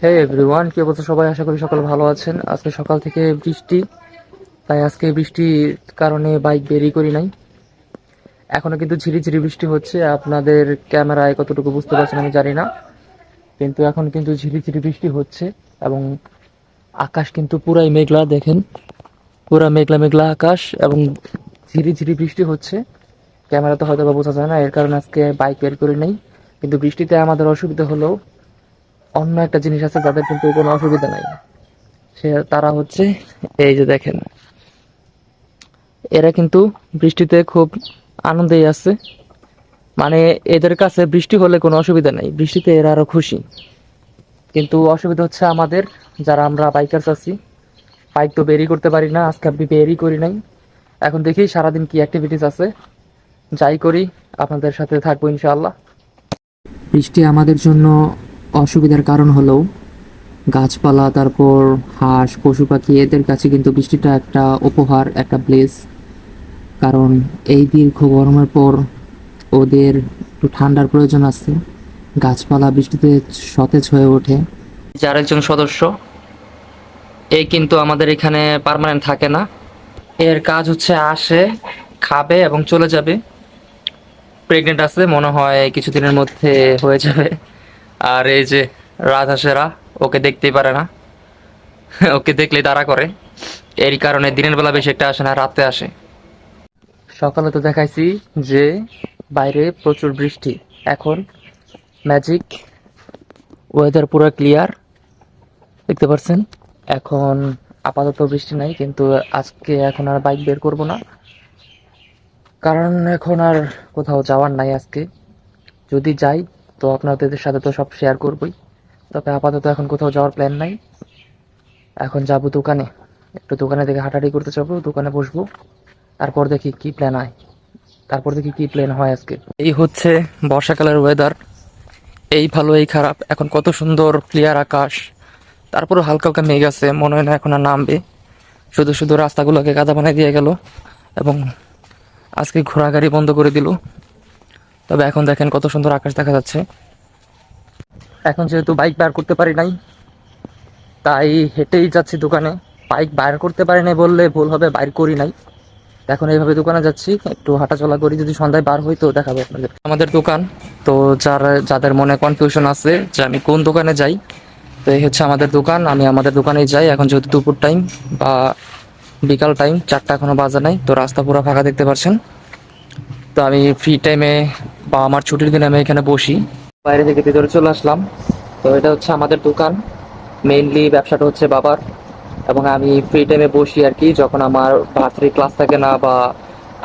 হে everyone, কি অবস্থা সবাই? আশা করি সকাল ভালো আছেন। আজকে সকাল থেকে বৃষ্টি, তাই আজকে বৃষ্টির কারণে বাইক বেরই করি নাই। এখনো কিন্তু ঝিরিঝিরি বৃষ্টি হচ্ছে। আপনাদের ক্যামেরায় কতটুকু বুঝতে পারছেন আমি জানি না, কিন্তু এখন কিন্তু ঝিরিঝিরি বৃষ্টি হচ্ছে এবং আকাশ কিন্তু পুরাই মেঘলা। দেখেন, পুরা মেঘলা মেঘলা আকাশ এবং ঝিরিঝিরি বৃষ্টি হচ্ছে। ক্যামেরাতে হয়তো বা বোঝা যায় না, এর কারণে আজকে বাইক বের করি নাই। কিন্তু বৃষ্টিতে আমাদের অসুবিধা হলেও অন্য একটা জিনিস আছে যাদের কিন্তু কোনো অসুবিধা নাই। তারা হচ্ছে, এই যে দেখেন, এরা কিন্তু বৃষ্টিতে খুব আনন্দেই আছে। মানে এদের কাছে বৃষ্টি হলে কোনো অসুবিধা নাই, বৃষ্টিতে এরা আরো খুশি। কিন্তু অসুবিধা হচ্ছে আমাদের, যারা আমরা বাইকার্স আছি। বাইক তো বেরই করতে পারি না, আজকে আমি বেরই করি নাই। এখন দেখি সারাদিন কি অ্যাক্টিভিটিস আছে, যাই করি আপনাদের সাথে থাকবো ইনশাআল্লাহ। বৃষ্টি আমাদের জন্য অসুবিধার কারণ হলেও গাছপালা, তারপর হাঁস, পশু পাখি, এদের কাছে কিন্তু বৃষ্টিটা একটা উপহার, একটা ব্লেস। কারণ এই দীর্ঘ গরমের পর ওদের একটু ঠান্ডার প্রয়োজন আছে। গাছপালা বৃষ্টিতে সতেজ হয়ে ওঠে। যার একজন সদস্য, এই কিন্তু আমাদের এখানে পার্মানেন্ট থাকে না। এর কাজ হচ্ছে আসে, খাবে এবং চলে যাবে। প্রেগনেন্ট আছে মনে হয়, কিছুদিনের মধ্যে হয়ে যাবে। আর এই যে রাজহাঁসেরা, ওকে দেখতেই পারে না, ওকে দেখলেই তাড়া করে। এর কারণে দিনের বেলা বেশি একটা আসে না, রাতে আসে। সকালে তো দেখাইছি যে বাইরে প্রচুর বৃষ্টি। এখন ম্যাজিক, ওয়েদার পুরো ক্লিয়ার, দেখতে পাচ্ছেন। এখন আপাতত বৃষ্টি নাই, কিন্তু আজকে এখন আর বাইক বের করব না, কারণ এখন আর কোথাও যাওয়ার নাই আজকে। যদি যাই তো আপনাদের সাথে তো সব শেয়ার করবই, তবে আপাতত এখন কোথাও যাওয়ার প্ল্যান নাই। এখন যাব দোকানে, একটু দোকানে থেকে হাঁটাহাঁটি করতে যাবো, দোকানে বসবো। তারপর দেখি কি প্ল্যান হয়, তারপর দেখি কি প্ল্যান হয় আজকে। এই হচ্ছে বর্ষাকালের ওয়েদার, এই ভালো এই খারাপ। এখন কত সুন্দর ক্লিয়ার আকাশ, তারপরে হালকা হালকা মেঘ আছে, মনে হয় না এখন আর নামবে। শুধু শুধু রাস্তাগুলোকে কাদা বানিয়ে দিয়ে গেল এবং আজকে ঘোড়াগাড়ি বন্ধ করে দিল। তবে এখন দেখেন কত সুন্দর আকাশ দেখা যাচ্ছে। এখন যেহেতু বাইক বার করতে পারি নাই, তাই হেঁটেই যাচ্ছি দোকানে। বাইক বার করতে পারি নাই বললে ভুল হবে, বাইর করি নাই। এখন এইভাবে দোকানে যাচ্ছি, একটু হাঁটাচলা করি, যদি সন্ধ্যায় বার হই তো দেখাবো আপনাদের আমাদের দোকান। তো যাদের মনে কনফিউশন আছে যে আমি কোন দোকানে যাই, তো এই হচ্ছে আমাদের দোকান। আমি আমাদের দোকানেই যাই। এখন যেহেতু দুপুর টাইম বা বিকাল টাইম, 4টা এখনো বাজে নাই, তো রাস্তা পুরো ফাঁকা দেখতে পাচ্ছেন। তো আমি ফ্রি টাইমে বা আমার ছুটির দিনে আমি এখানে বসি। বাইরে থেকে ভিতরে চলে আসলাম। তো এটা হচ্ছে আমাদের দোকান। মেইনলি ব্যবসাটা হচ্ছে বাবার, এবং আমি ফ্রি টাইমে বসি আর কি, যখন আমার ভার্সিটি ক্লাস থাকে না বা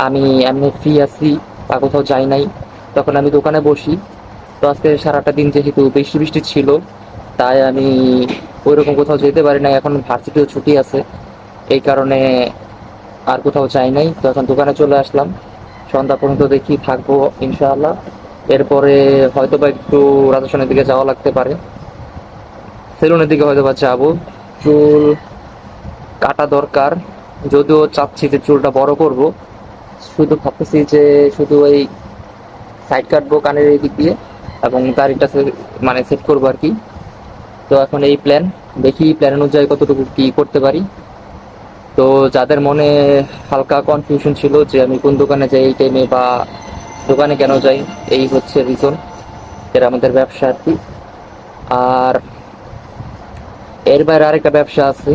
আমি এমনি ফ্রি আছি বা কোথাও যাই নাই, তখন আমি দোকানে বসি। তো আজকে সারাটা দিন যেহেতু বৃষ্টি বৃষ্টি ছিল, তাই আমি ওইরকম কোথাও যেতে পারি না। এখন ভার্সিটিও ছুটি আছে, এই কারণে আর কোথাও যাই নাই। তো এখন দোকানে চলে আসলাম, সন্ধ্যা পর্যন্ত দেখি থাকবো ইনশাআল্লাহ। এরপরে হয়তো বা একটু রাজস্থানের দিকে যাওয়া লাগতে পারে, সেলুনের দিকে হয়তো বা যাবো। চুল কাটা দরকার, যদিও চাচ্ছি যে চুলটা বড় করব। শুধু ভাবতেছি যে শুধু এই সাইড কাটবো কানের এই দিক দিয়ে, এবং দাড়িটা মানে সেট করবো আর কি। তো এখন এই প্ল্যান, দেখি প্ল্যান অনুযায়ী কতটুকু কি করতে পারি। তো যাদের মনে হালকা কনফিউশন ছিল যে আমি কোন দোকানে যাই এই টাইমে বা দোকানে কেন যাই, এই হচ্ছে রিজন, এর আমাদের ব্যবসা আর কি। আর এর বাইরে আরেকটা ব্যবসা আছে,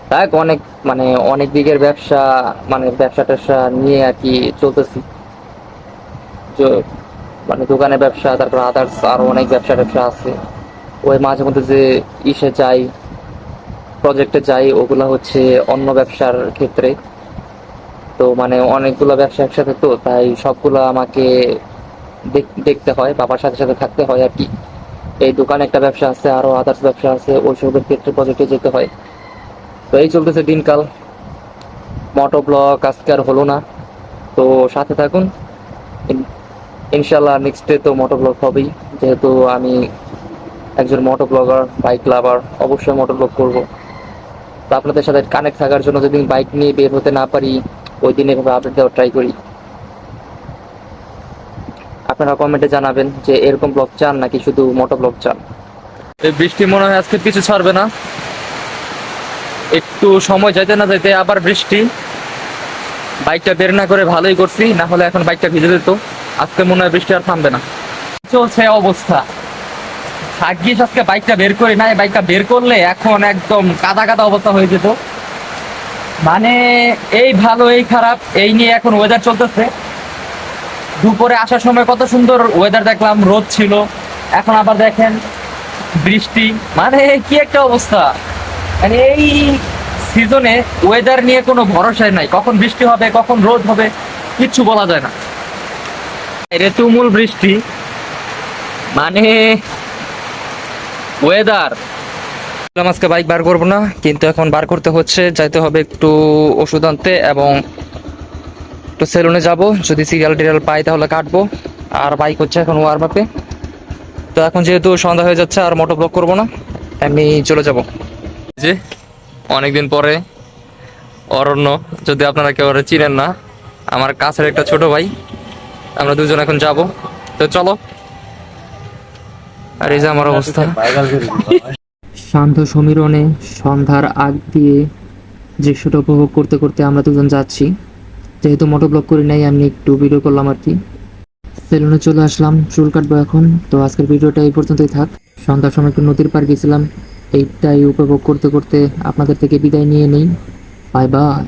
তাই অনেক মানে অনেক দিকের ব্যবসা, মানে ব্যবসা ট্যাবসা নিয়ে আর কি চলতেছি। যে মানে দোকানের ব্যবসা, তারপর আদার্স আরো অনেক ব্যবসা ট্যাবসা আছে। ওই মাঝে মধ্যে যে ইসে যাই, প্রজেক্টে যাই, ওগুলা হচ্ছে অন্য ব্যবসার ক্ষেত্রে। তো মানে অনেকগুলো ব্যবসা একসাথে, তো তাই সবগুলো আমাকে দেখতে হয়, বাবার সাথে সাথে থাকতে হয় আর কি। এই দোকানে একটা ব্যবসা আছে, আরো আদার্স ব্যবসা আছে, ওইসবের ক্ষেত্রে প্রজেক্টে যেতে হয়। তো এই চলতেছে দিনকাল। মোটো ব্লগ আজকে আর হলো না, তো সাথে থাকুন। ইনশাল্লাহ নেক্সট ডে তো মোটো ব্লগ হবেই, যেহেতু আমি একজন মোটো ব্লগার, বাইক লাভার, অবশ্যই মোটো ব্লগ করবো। তো আপনাদের সাথে কানেক্ট থাকার জন্য যদি বাইক নিয়ে বের হতে না পারি, ওই দিন এভাবে আপডেট দেওয়ার ট্রাই করি। আপনারা কমেন্টে জানাবেন যে এরকম ব্লগ চান নাকি শুধু মোটো ব্লগ চান। এই বৃষ্টি মনে হয় আজকে পিছু ছাড়বে না, একটু সময় যাইতে না যাইতে আবার বৃষ্টি। বাইকটা বের না করে ভালোই করছি, না হলে এখন বাইকটা ভিজে যেত। আজকে মনে হয় বৃষ্টি আর থামবে না, চলছে অবস্থা। ভাগ্যিস আজকে বাইকটা বের করি না, বাইকটা বের করলে এখন একদম কাদা কাদা অবস্থা হয়ে যেত। মানে এই ভালো এই খারাপ এই নিয়ে এখন ওয়েদার চলতেছে। দুপুরে আসার সময় কত সুন্দর ওয়েদার দেখলাম, রোদ ছিল, এখন আবার দেখেন বৃষ্টি। মানে কি একটা অবস্থা, মানে এই সিজনে ওয়েদার নিয়ে কোনো ভরসাই নাই, কখন বৃষ্টি হবে কখন রোদ হবে কিচ্ছু বলা যায় না। রে তুমুল বৃষ্টি, মানে ওয়েদার। আজকে বাইক বার করবো না, কিন্তু এখন বার করতে হচ্ছে, যাইতে হবে একটু ওষুধ আনতে এবং একটু সেলুনে যাব, যদি সিরিয়াল টিরিয়াল পাই তাহলে কাটবো। আর বাইক হচ্ছে এখন ওয়ার্ম আপে। তো এখন যেহেতু সন্ধ্যা হয়ে যাচ্ছে আর মোটো ব্লক করবো না, আমি চলে যাব। যে অনেকদিন পরে অরণ্য, যদি আপনারা কেউ ওরা চিনেন না, আমার কাছের একটা ছোট ভাই, আমরা দুজন এখন যাব। তো চলো। আর এই যে আমার অবস্থা, শান্ত সমীরণে সন্ধ্যার আগ দিয়ে দৃশ্যটা উপভোগ করতে করতে আমরা দুজন যাচ্ছি। যেহেতু মোটো ব্লগ করি নাই, আমি একটু ভিডিও করলাম আর কি। সেলুনে চলে আসলাম, চুল কাটবো এখন। তো আজকের ভিডিওটা এই পর্যন্তই থাক। সন্ধ্যার সময় একটু নদীর পাড় গেছিলাম, এইটাই উপভোগ করতে করতে আপনাদের থেকে বিদায় নিয়ে নেই। Bye bye.